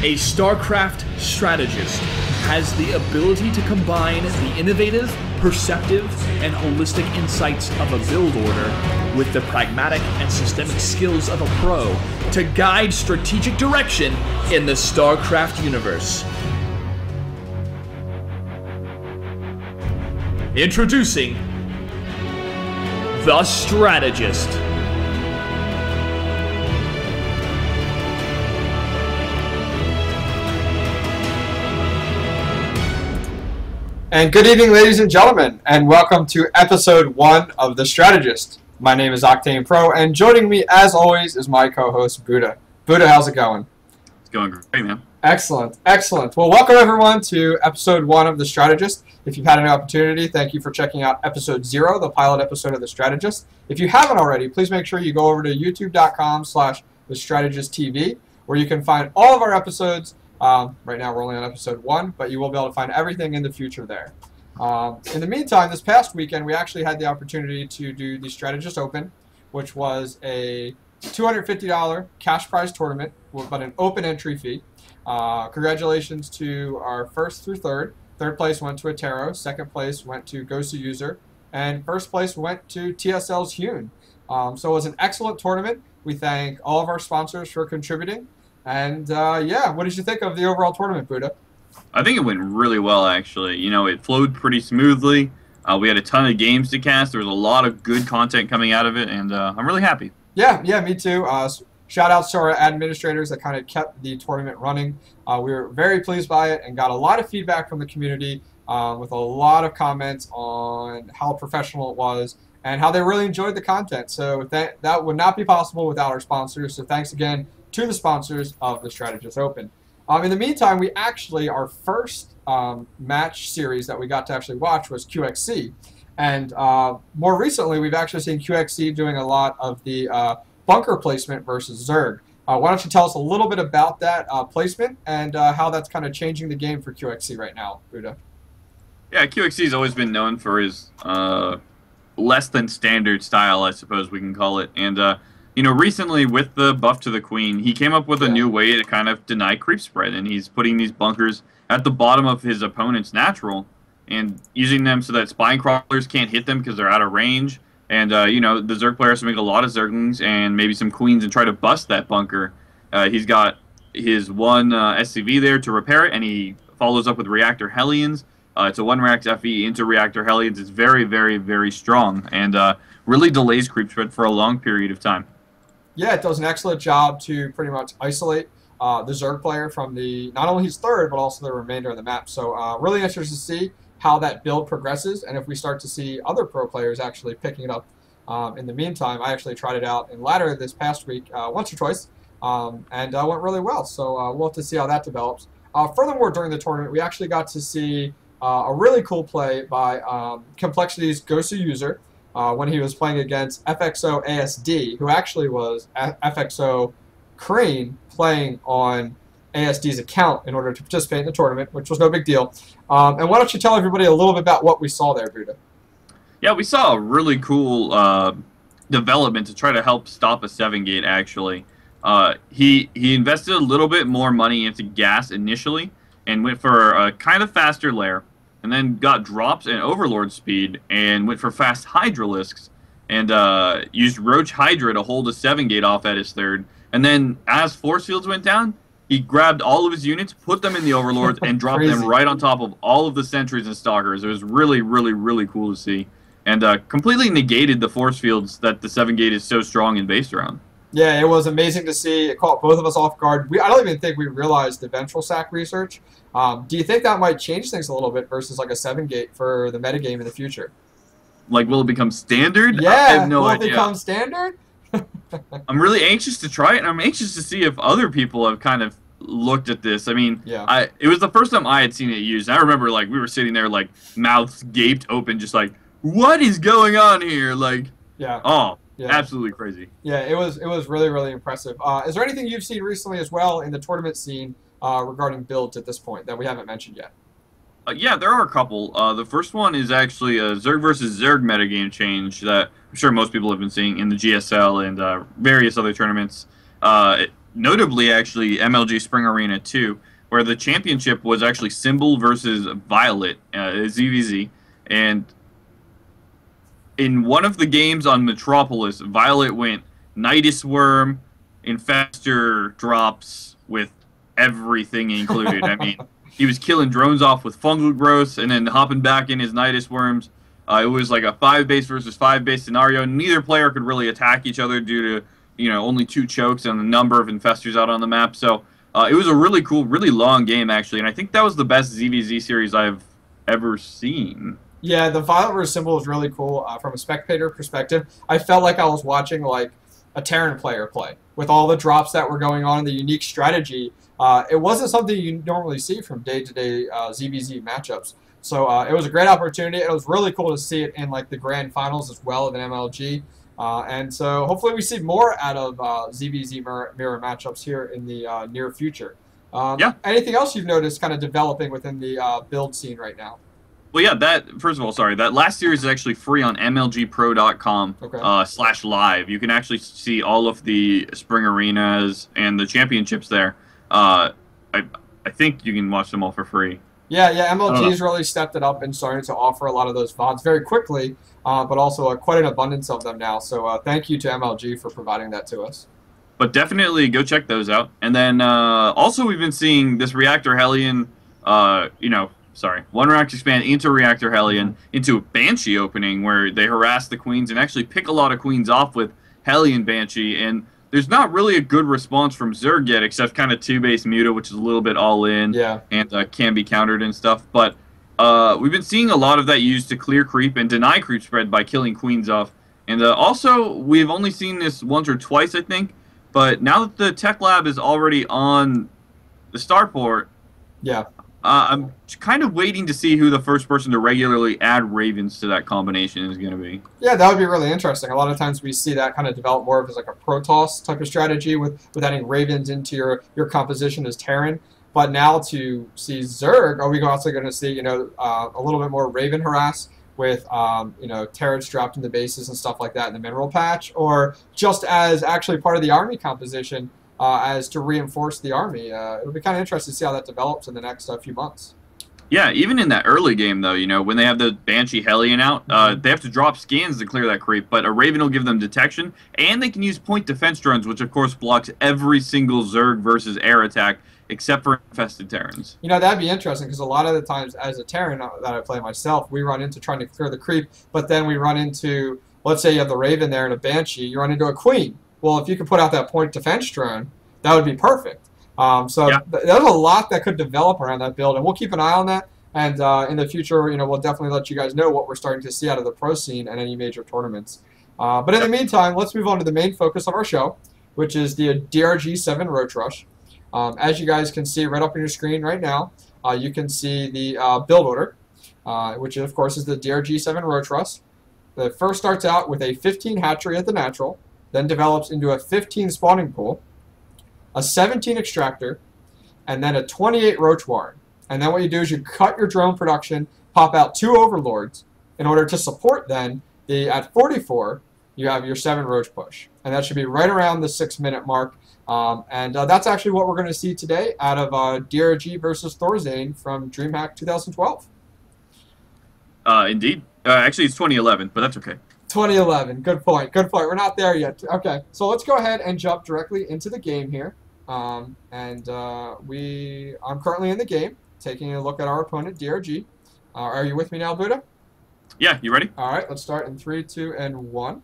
A StarCraft strategist has the ability to combine the innovative, perceptive, and holistic insights of a build order with the pragmatic and systemic skills of a pro to guide strategic direction in the StarCraft universe. Introducing the Strategist. And good evening, ladies and gentlemen, and welcome to episode 1 of The Strategist. My name is OctanePro, and joining me, as always, is my co-host, Buddha. Buddha, how's it going? It's going great, man. Excellent, excellent. Well, welcome, everyone, to episode 1 of The Strategist. If you've had an opportunity, thank you for checking out episode 0, the pilot episode of The Strategist. If you haven't already, please make sure you go over to youtube.com/TheStrategistTV, where you can find all of our episodes. Right now we're only on episode 1, but you will be able to find everything in the future there. In the meantime, this past weekend we actually had the opportunity to do the Strategist Open, which was a $250 cash prize tournament, but an open entry fee. Congratulations to our first through third. Third place went to Atero, second place went to Gosu User, and first place went to TSL's Hune. So it was an excellent tournament. We thank all of our sponsors for contributing. And, yeah, what did you think of the overall tournament, Buddha? I think it went really well, actually. You know, it flowed pretty smoothly. We had a ton of games to cast. There was a lot of good content coming out of it, and I'm really happy. Yeah, me too. Shout-outs to our administrators that kind of kept the tournament running. We were very pleased by it and got a lot of feedback from the community with a lot of comments on how professional it was and how they really enjoyed the content. So that would not be possible without our sponsors. So thanks again to the sponsors of the Strategist Open. In the meantime, we actually, our first match series that we got to actually watch was QXC. And more recently, we've actually seen QXC doing a lot of the bunker placement versus Zerg. Why don't you tell us a little bit about that placement and how that's kind of changing the game for QXC right now, Buddha? Yeah, QXC has always been known for his less than standard style, I suppose we can call it. And you know, recently with the buff to the Queen, he came up with a new way to kind of deny creep spread, and he's putting these bunkers at the bottom of his opponent's natural and using them so that spine crawlers can't hit them because they're out of range. And, you know, the Zerg players make a lot of Zerglings and maybe some Queens and try to bust that bunker. He's got his one SCV there to repair it, and he follows up with Reactor Hellions. It's a 1-React FE into Reactor Hellions. It's very, very, very strong and really delays creep spread for a long period of time. Yeah, it does an excellent job to pretty much isolate the Zerg player from not only his third, but also the remainder of the map. So really interested to see how that build progresses, and if we start to see other pro players actually picking it up. In the meantime, I actually tried it out in ladder this past week once or twice, and went really well. So we'll have to see how that develops. Furthermore, during the tournament, we actually got to see a really cool play by Complexity's Gosu User, when he was playing against FXO ASD, who actually was FXO Crane playing on ASD's account in order to participate in the tournament, which was no big deal. And why don't you tell everybody a little bit about what we saw there, Buddha? Yeah, we saw a really cool development to try to help stop a 7-gate, actually. He invested a little bit more money into gas initially and went for a kind of faster lair, and then got drops and Overlord speed, and went for fast Hydralisks, and used Roach Hydra to hold a 7-gate off at his third. And then, as force fields went down, he grabbed all of his units, put them in the Overlords, and dropped them right on top of all of the sentries and stalkers. It was really, really, really cool to see. And completely negated the force fields that the 7-gate is so strong and based around. Yeah, it was amazing to see. It caught both of us off guard. I don't even think we realized the ventral sack research. Do you think that might change things a little bit versus like a 7-gate for the metagame in the future? Like, will it become standard? Yeah, I have no idea. Will it become standard? I'm really anxious to try it, and I'm anxious to see if other people have kind of looked at this. I mean, yeah. It was the first time I had seen it used. I remember, like, we were sitting there, like, mouths gaped open, just like, what is going on here? Like, yeah. Oh, yeah. Absolutely crazy. Yeah, it was really, really impressive. Is there anything you've seen recently as well in the tournament scene regarding builds at this point that we haven't mentioned yet? Yeah, there are a couple. The first one is actually a Zerg versus Zerg metagame change that I'm sure most people have been seeing in the GSL and various other tournaments. notably actually MLG Spring Arena 2, where the championship was actually Symbol versus Violet, ZVZ, and in one of the games on Metropolis, Violet went Nidus Worm, Infestor drops with everything included. I mean, he was killing drones off with fungal growths and then hopping back in his Nidus Worms. It was like a 5-base versus 5-base scenario. Neither player could really attack each other due to, only 2 chokes and the number of Infestors out on the map. So it was a really cool, really long game, actually. And I think that was the best ZVZ series I've ever seen. Yeah, the Violet versus Symbol was really cool from a spectator perspective. I felt like I was watching like a Terran player play with all the drops that were going on and the unique strategy. It wasn't something you normally see from day-to-day ZVZ matchups. So it was a great opportunity. It was really cool to see it in like the grand finals as well of an MLG. And so hopefully we see more out of ZVZ mirror matchups here in the near future. Yeah. Anything else you've noticed kind of developing within the build scene right now? Well, yeah, first of all, that last series is actually free on MLGpro.com /live. You can actually see all of the spring arenas and the championships there. I think you can watch them all for free. Yeah, MLG's really stepped it up and started to offer a lot of those VODs very quickly, but also quite an abundance of them now. So thank you to MLG for providing that to us. But definitely go check those out. And then also we've been seeing this Reactor Hellion, one Reactor Expand into Reactor Hellion into a Banshee opening where they harass the queens and actually pick a lot of queens off with Hellion Banshee. And there's not really a good response from Zerg yet, except kind of 2-base Muta, which is a little bit all in and can be countered and stuff. But we've been seeing a lot of that used to clear creep and deny creep spread by killing queens off. And also, we've only seen this once or twice, I think. But now that the Tech Lab is already on the starport, I'm kind of waiting to see who the first person to regularly add Ravens to that combination is going to be. Yeah, that would be really interesting. A lot of times we see that kind of develop more of as like a Protoss type of strategy with adding Ravens into your composition as Terran. But now to see Zerg, are we also going to see a little bit more Raven harass with Terrans dropped in the bases and stuff like that in the mineral patch, or just as actually part of the army composition? As to reinforce the army. It'll be kind of interesting to see how that develops in the next few months. Yeah, even in that early game, though, when they have the Banshee Hellion out, they have to drop scans to clear that creep, but a Raven will give them detection, and they can use point defense drones, which, of course, blocks every single Zerg versus air attack, except for infested Terrans. That'd be interesting, because a lot of the times, as a Terran that I play myself, we run into trying to clear the creep, but then we run into, let's say you have the Raven there and a Banshee, you run into a Queen. Well, if you could put out that point defense drone, that would be perfect. There's a lot that could develop around that build, and we'll keep an eye on that. And in the future, we'll definitely let you guys know what we're starting to see out of the pro scene and any major tournaments. But in the meantime, let's move on to the main focus of our show, which is the DRG 7 Roach Rush. As you guys can see right up on your screen right now, you can see the build order, which of course is the DRG 7 Roach Rush. It first starts out with a 15 hatchery at the natural, then develops into a 15 spawning pool, a 17 extractor, and then a 28 roach warren. And then what you do is you cut your drone production, pop out 2 overlords in order to support then at 44 you have your 7 roach push. And that should be right around the 6-minute mark. That's actually what we're going to see today out of DRG versus Thorzane from DreamHack 2012. Indeed. Actually, it's 2011, but that's okay. 2011. Good point. Good point. We're not there yet. Okay, so let's go ahead and jump directly into the game here. I'm currently in the game, taking a look at our opponent, DRG. Are you with me now, Buddha? Yeah, you ready? All right, let's start in 3, 2, and 1.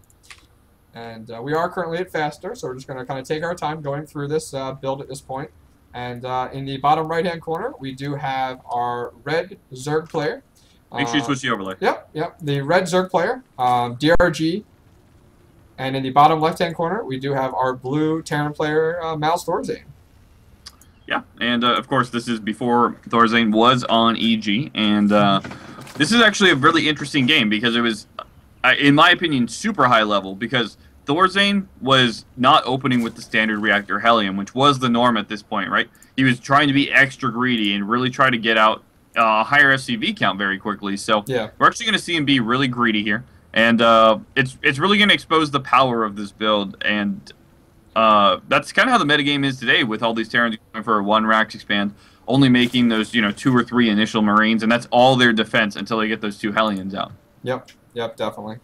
And we are currently at faster, so we're just going to kind of take our time going through this build at this point. And in the bottom right-hand corner, we do have our red Zerg player. Make sure you switch the overlay. Yep. The red Zerg player, DRG. And in the bottom left-hand corner, we do have our blue Terran player, Mouse Thorzane. Yeah, and of course, this is before Thorzane was on EG. And this is actually a really interesting game because it was, in my opinion, super high level because Thorzane was not opening with the standard reactor Hellion, which was the norm at this point, right? He was trying to be extra greedy and really try to get out a higher SCV count very quickly. So we're actually going to see him be really greedy here. And it's really going to expose the power of this build. And that's kind of how the metagame is today, with all these Terrans going for a 1 Rax expand, only making those 2 or 3 initial Marines, and that's all their defense until they get those 2 Hellions out. Yep, definitely.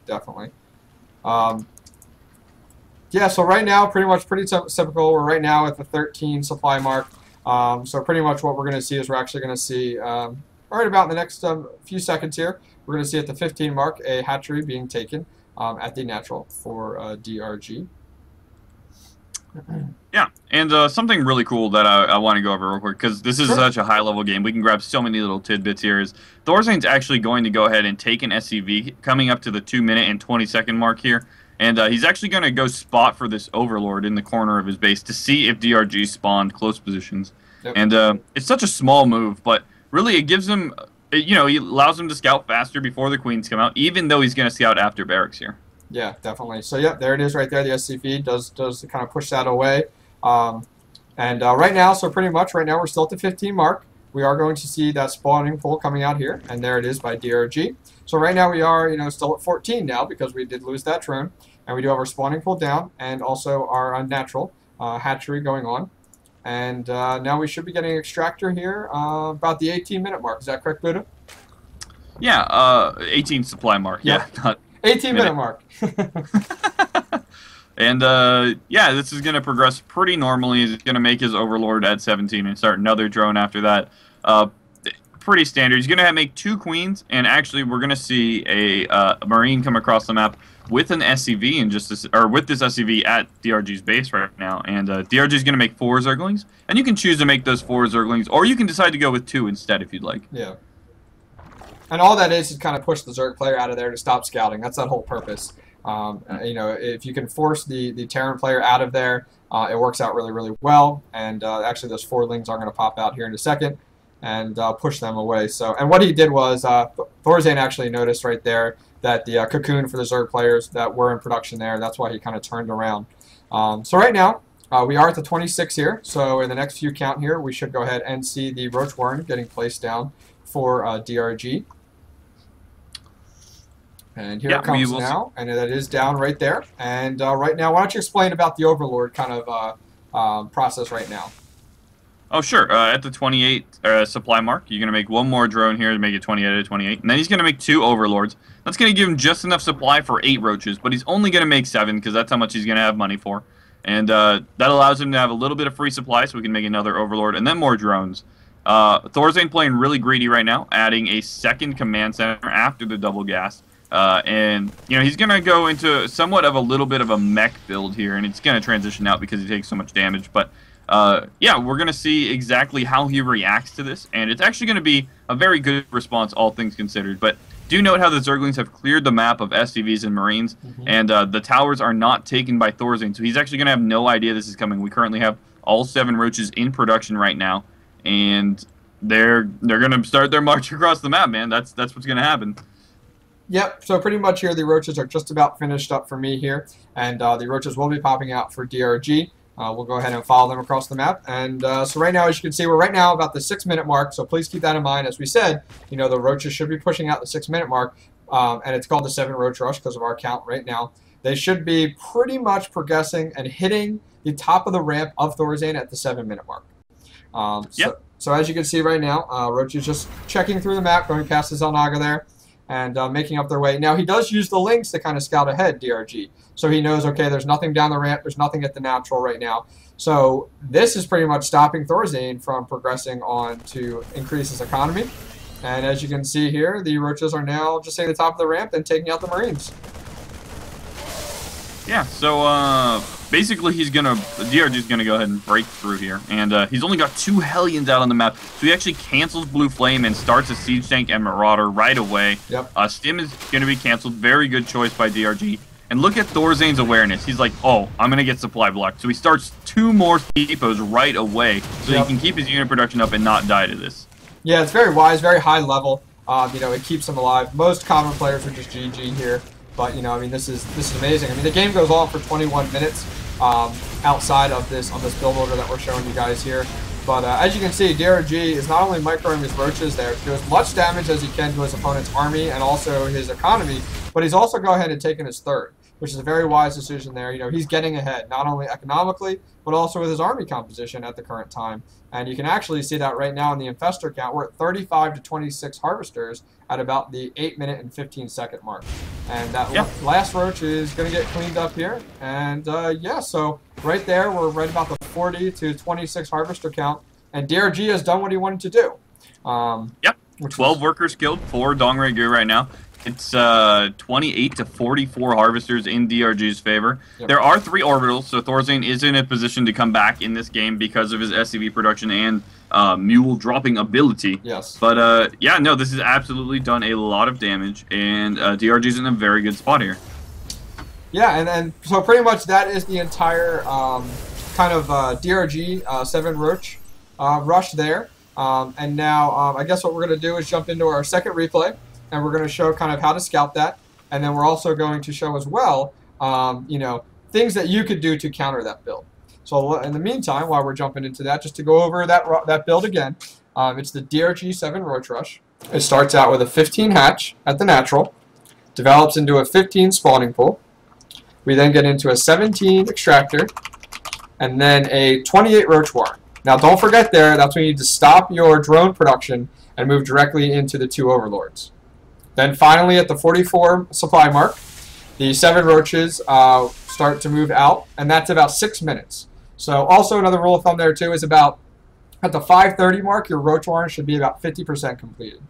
Yeah, so right now, pretty typical. We're right now at the 13 supply mark. So pretty much what we're going to see is we're actually going to see, right about in the next few seconds here, we're going to see at the 15 mark a hatchery being taken at the natural for DRG. Yeah, and something really cool that I want to go over real quick, because this is such a high-level game. We can grab so many little tidbits here. Is Thorzane's actually going to go ahead and take an SCV coming up to the 2-minute and 20-second mark here. And he's actually going to go spot for this Overlord in the corner of his base to see if DRG spawned close positions. Yep. And it's such a small move, but really it gives him, he allows him to scout faster before the Queens come out, even though he's going to scout after barracks here. Yeah, definitely. So, yeah, there it is right there. The SCV does kind of push that away. Right now, so pretty much right now we're still at the 15 mark. We are going to see that spawning pool coming out here, and there it is by DRG. So right now we are, still at 14 now because we did lose that drone, and we do have our spawning pool down, and also our unnatural hatchery going on. And now we should be getting extractor here about the 18-minute mark. Is that correct, Buddha? Yeah, 18 supply mark. Yeah, not 18-minute mark. And yeah, this is going to progress pretty normally. He's going to make his Overlord at 17 and start another drone after that. Pretty standard. He's going to make 2 Queens, and actually we're going to see a Marine come across the map with an SCV and with this SCV at DRG's base right now. And DRG is going to make 4 Zerglings, and you can choose to make those 4 Zerglings, or you can decide to go with 2 instead if you'd like. Yeah. And all that is kind of push the Zerg player out of there to stop scouting. That's that whole purpose. If you can force the Terran player out of there, it works out really, really well. And actually, those 4 Lings are going to pop out here in a second and push them away. So, and what he did was, Thorzane actually noticed right there that the cocoon for the Zerg players that were in production there, that's why he kind of turned around. So right now, we are at the 26 here. So in the next few count here, we should go ahead and see the Roach Warren getting placed down for DRG. And here it comes now, and that is down right there. And right now, why don't you explain about the Overlord kind of process right now? Oh, sure. At the 28 supply mark, you're going to make 1 more drone here to make it 28 out of 28. And then he's going to make 2 Overlords. That's going to give him just enough supply for 8 Roaches, but he's only going to make 7 because that's how much he's going to have money for. And that allows him to have a little bit of free supply so we can make another Overlord and then more drones. Thorzane playing really greedy right now, adding a 2nd command center after the double gas. And he's going to go into somewhat of a little bit of a mech build here, and it's going to transition out because he takes so much damage. But yeah, we're going to see exactly how he reacts to this, and it's actually going to be a very good response, all things considered. But do note how the Zerglings have cleared the map of SCVs and Marines, and the towers are not taken by Thorzane, so he's actually going to have no idea this is coming. We currently have all 7 Roaches in production right now, and they're going to start their march across the map, man. That's what's going to happen. Yep, so pretty much here the Roaches are just about finished up for me here, and the Roaches will be popping out for DRG. We'll go ahead and follow them across the map. And so right now, as you can see, we're right now about the 6-minute mark, so please keep that in mind. As we said, the Roaches should be pushing out the 6-minute mark, and it's called the 7 Roach Rush because of our count right now. They should be pretty much progressing and hitting the top of the ramp of Thorzane at the 7-minute mark. So as you can see right now, Roach is just checking through the map, going past the Zelnaga there, and making up their way. Now, he does use the links to kind of scout ahead, DRG. So he knows, okay, there's nothing down the ramp, there's nothing at the natural right now. So this is pretty much stopping Thorzane from progressing on to increase his economy. And as you can see here, the Roaches are now just hitting the top of the ramp and taking out the Marines. Yeah, so basically DRG's going to go ahead and break through here. And he's only got 2 Hellions out on the map, so he actually cancels Blue Flame and starts a Siege Tank and Marauder right away. Yep. Stim is going to be canceled. Very good choice by DRG. And look at Thorzane's awareness. He's like, oh, I'm going to get supply blocked. So he starts 2 more depots right away so he can keep his unit production up and not die to this. Yeah, it's very wise, very high level. It keeps him alive. Most common players are just GG here. But, this is amazing. The game goes on for 21 minutes outside of this build order that we're showing you guys here. But as you can see, DRG is not only microing his Roaches there to do as much damage as he can to his opponent's army and also his economy, but he's also go ahead and taken his 3rd. which is a very wise decision there. You know, he's getting ahead, not only economically, but also with his army composition at the current time. And you can actually see that right now in the infestor count. We're at 35 to 26 harvesters at about the 8-minute and 15-second mark. And that last roach is going to get cleaned up here. And yeah, so right there, we're right about the 40 to 26 harvester count. And DRG has done what he wanted to do. 12 workers killed for Dongrai Gu right now. It's 28 to 44 harvesters in DRG's favor. There are 3 orbitals, so Thorzane is in a position to come back in this game because of his SCV production and mule dropping ability. Yes. But yeah, no, this has absolutely done a lot of damage, and DRG's in a very good spot here. Yeah, and so pretty much that is the entire kind of DRG 7 Roach rush there. And now I guess what we're going to do is jump into our second replay. And we're going to show kind of how to scout that. And then we're also going to show as well, you know, things that you could do to counter that build. So in the meantime, while we're jumping into that, just to go over that build again, it's the DRG 7 Roach Rush. It starts out with a 15 hatch at the natural, develops into a 15 spawning pool. We then get into a 17 extractor, and then a 28 Roach Warren. Now don't forget that's when you need to stop your drone production and move directly into the 2 overlords. Then finally, at the 44 supply mark, the 7 roaches start to move out, and that's about 6 minutes. So also another rule of thumb there too is about at the 5:30 mark, your roach warren should be about 50% completed.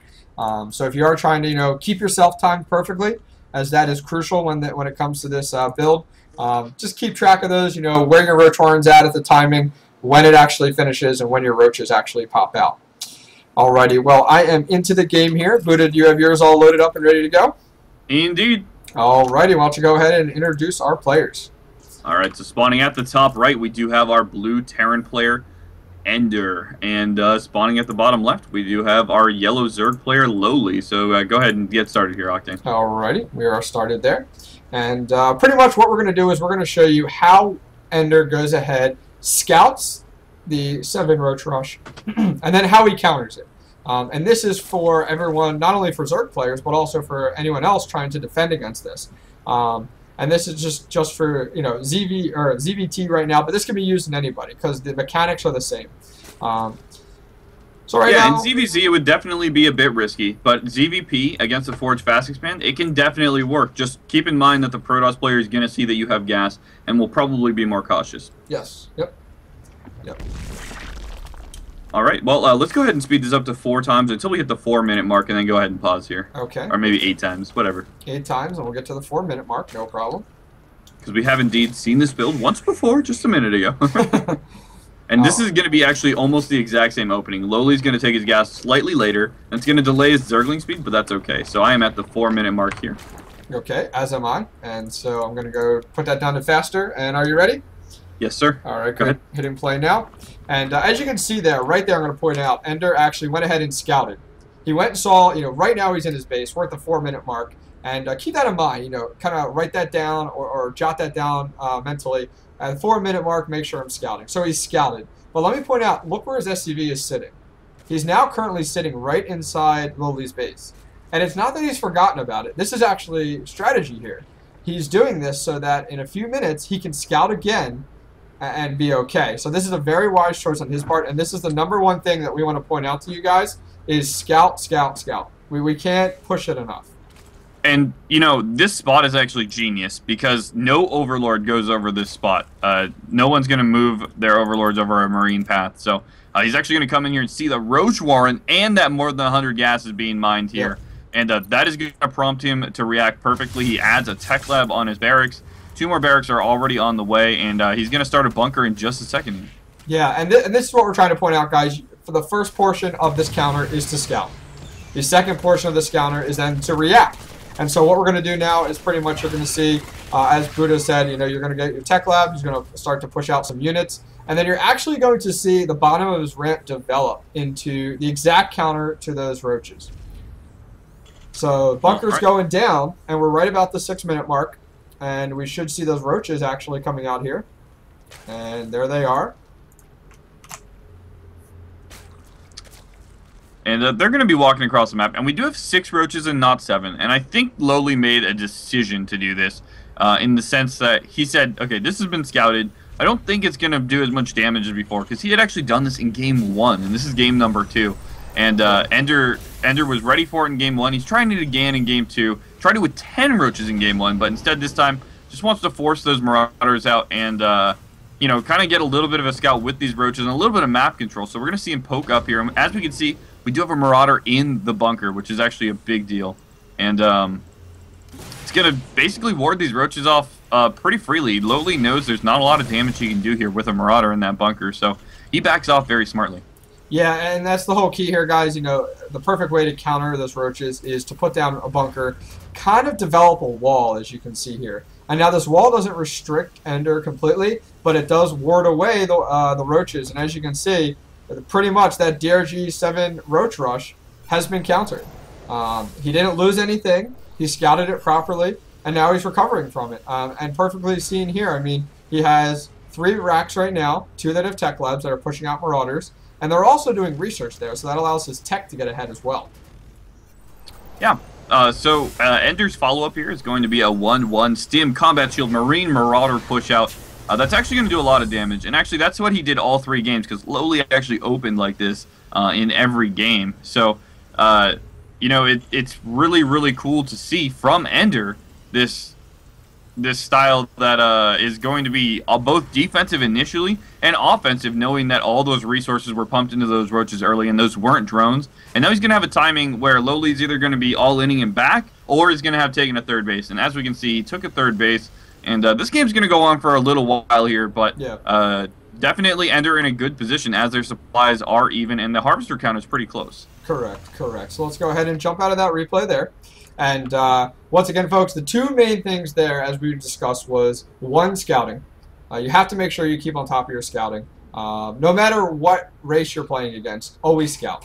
So if you are trying to, you know, keep yourself timed perfectly, as that is crucial when it comes to this build, just keep track of those. You know, where your roach warren's at the timing, when it actually finishes, and when your roaches actually pop out. Alrighty, well, I am into the game here. Buddha, do you have yours all loaded up and ready to go? Indeed. Alrighty, why don't you go ahead and introduce our players. Alright, so spawning at the top right, we do have our blue Terran player, Ender. And spawning at the bottom left, we do have our yellow Zerg player, Lowly. So go ahead and get started here, Octane. Alrighty, we are started there. And pretty much what we're going to do is we're going to show you how Ender goes ahead, scouts the 7 Roach Rush, and then how he counters it. And this is for everyone, not only for Zerg players, but also for anyone else trying to defend against this. And this is just for, you know, ZVT right now, but this can be used in anybody because the mechanics are the same. So right now, in ZVZ it would definitely be a bit risky, but ZVP against the Forge Fast Expand, it can definitely work. Just keep in mind that the Protoss player is going to see that you have gas and will probably be more cautious. Yes. Yep. All right, well, let's go ahead and speed this up to 4 times until we hit the 4-minute mark, and then go ahead and pause here. Okay. Or maybe 8 times, whatever. 8 times, and we'll get to the 4-minute mark, no problem. Because we have indeed seen this build once before, just a minute ago. And this is going to be actually almost the exact same opening. Lowly's going to take his gas slightly later, and it's going to delay his Zergling speed, but that's okay. So I am at the 4-minute mark here. Okay, as am I. And so I'm going to go put that down to faster. And are you ready? Yes, sir. All right, go ahead. Hitting play now. And as you can see there, right there, I'm going to point out, Ender actually went ahead and scouted. He went and saw, you know, right now he's in his base. We're at the 4-minute mark. And keep that in mind, you know, kind of write that down or jot that down mentally. At the 4-minute mark, make sure I'm scouting. So he's scouted. But let me point out, look where his SCV is sitting. He's now currently sitting right inside Lowly's base. And it's not that he's forgotten about it. This is actually strategy here. He's doing this so that in a few minutes, he can scout again and be okay. So this is a very wise choice on his part, and this is the #1 thing that we want to point out to you guys is scout, scout, scout. We can't push it enough. And, you know, this spot is actually genius because no Overlord goes over this spot. No one's going to move their Overlords over a Marine path. So he's actually going to come in here and see the Roach Warren and that more than 100 gas is being mined here. Yeah. And that is going to prompt him to react perfectly. He adds a tech lab on his barracks. 2 more barracks are already on the way, and he's going to start a bunker in just a second. Yeah, and this is what we're trying to point out, guys. For the first portion of this counter is to scout. The second portion of this counter is then to react. And so what we're going to do now is pretty much you're going to see, as Buddha said, you know, you're going to get your tech lab. He's going to start to push out some units. And then you're actually going to see the bottom of his ramp develop into the exact counter to those roaches. So bunker's going down, and we're right about the 6-minute mark. And we should see those roaches actually coming out here. And there they are. And they're going to be walking across the map. And we do have 6 roaches and not 7. And I think Lowly made a decision to do this. in the sense that he said, okay, this has been scouted. I don't think it's going to do as much damage as before, because he had actually done this in game 1, and this is game number 2. And Ender was ready for it in game 1. He's trying it again in game 2. Tried it with 10 roaches in game 1, but instead this time just wants to force those marauders out and, you know, kind of get a little bit of a scout with these roaches and a little bit of map control. So we're going to see him poke up here. As we can see, we do have a marauder in the bunker, which is actually a big deal. And it's going to basically ward these roaches off pretty freely. Lowly knows there's not a lot of damage he can do here with a marauder in that bunker, so he backs off very smartly. Yeah, and that's the whole key here, guys. You know, the perfect way to counter those roaches is to put down a bunker, kind of develop a wall, as you can see here. And now this wall doesn't restrict Ender completely, but it does ward away the roaches. And as you can see, pretty much that DRG 7 roach rush has been countered. He didn't lose anything. He scouted it properly, and now he's recovering from it. And perfectly seen here, I mean, he has 3 racks right now, 2 that have tech labs that are pushing out marauders, and they're also doing research there, so that allows his tech to get ahead as well. Yeah. So Ender's follow-up here is going to be a 1-1 Stim Combat Shield Marine Marauder push-out. That's actually going to do a lot of damage, and actually that's what he did all 3 games, because Lowly actually opened like this in every game. So, you know, it's really, really cool to see from Ender this style that is going to be both defensive initially and offensive, knowing that all those resources were pumped into those roaches early, and those weren't drones. And now he's going to have a timing where Lowly's either going to be all-inning him back, or he's going to have taken a third base. And as we can see, he took a third base, and this game's going to go on for a little while here, but yeah. Definitely Ender in a good position as their supplies are even, and the harvester count is pretty close. Correct. So let's go ahead and jump out of that replay there. And once again, folks, the 2 main things there, as we discussed, was 1, scouting. You have to make sure you keep on top of your scouting. No matter what race you're playing against, always scout.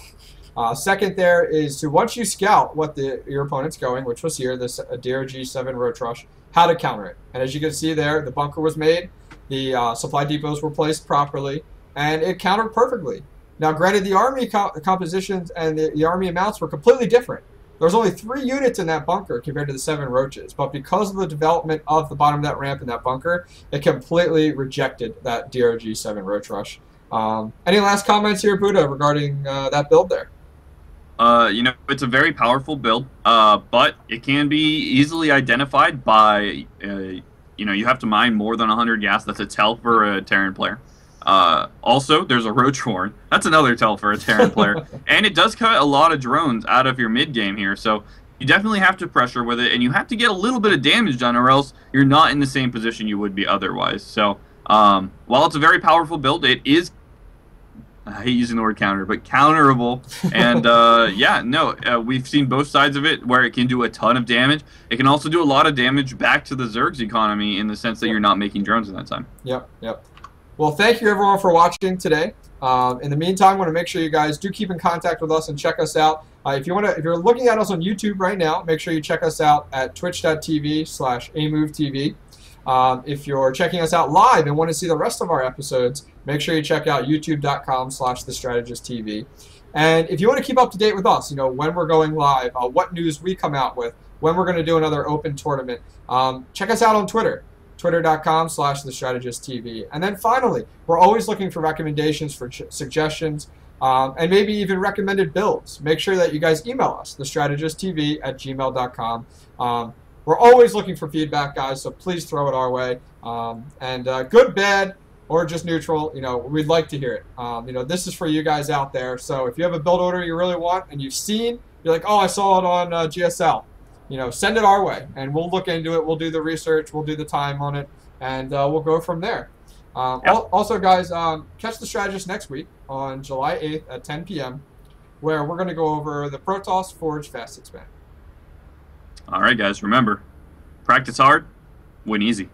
Second there is to, once you scout what your opponent's going, which was here, this DRG 7 Roach Rush, how to counter it. And as you can see there, the bunker was made, the supply depots were placed properly, and it countered perfectly. Now, granted, the army compositions and the army amounts were completely different. There's only 3 units in that bunker compared to the 7 roaches, but because of the development of the bottom of that ramp in that bunker, it completely rejected that DRG 7 Roach Rush. Any last comments here, Buddha, regarding that build there? You know, it's a very powerful build, but it can be easily identified by, you know, you have to mine more than 100 gas. That's a tell for a Terran player. Also, there's a Roach Horn. That's another tell for a Terran player. And it does cut a lot of drones out of your mid-game here, so you definitely have to pressure with it, and you have to get a little bit of damage done, or else you're not in the same position you would be otherwise. So, while it's a very powerful build, it is, I hate using the word counter, but counterable. And, yeah, no, we've seen both sides of it, where it can do a ton of damage. It can also do a lot of damage back to the Zerg's economy in the sense that you're not making drones in that time. Yep. Well, thank you everyone for watching today. In the meantime, I want to make sure you guys do keep in contact with us and check us out. If you're looking at us on YouTube right now, make sure you check us out at twitch.tv/amovetv. If you're checking us out live and want to see the rest of our episodes, make sure you check out youtube.com/thestrategisttv. And if you want to keep up to date with us, you know, when we're going live, what news we come out with, when we're going to do another open tournament, check us out on Twitter. Twitter.com/thestrategisttv. And then finally, we're always looking for recommendations, for suggestions, and maybe even recommended builds. Make sure that you guys email us, thestrategisttv@gmail.com. We're always looking for feedback, guys, so please throw it our way. Good, bad, or just neutral, you know, we'd like to hear it. You know, this is for you guys out there. So if you have a build order you really want and you've seen, you're like, oh, I saw it on GSL. You know, send it our way, and we'll look into it. We'll do the research. We'll do the time on it, and we'll go from there. Also, guys, catch the Strategist next week on July 8th at 10 p.m., where we're going to go over the Protoss Forge Fast Expand. All right, guys, remember, practice hard, win easy.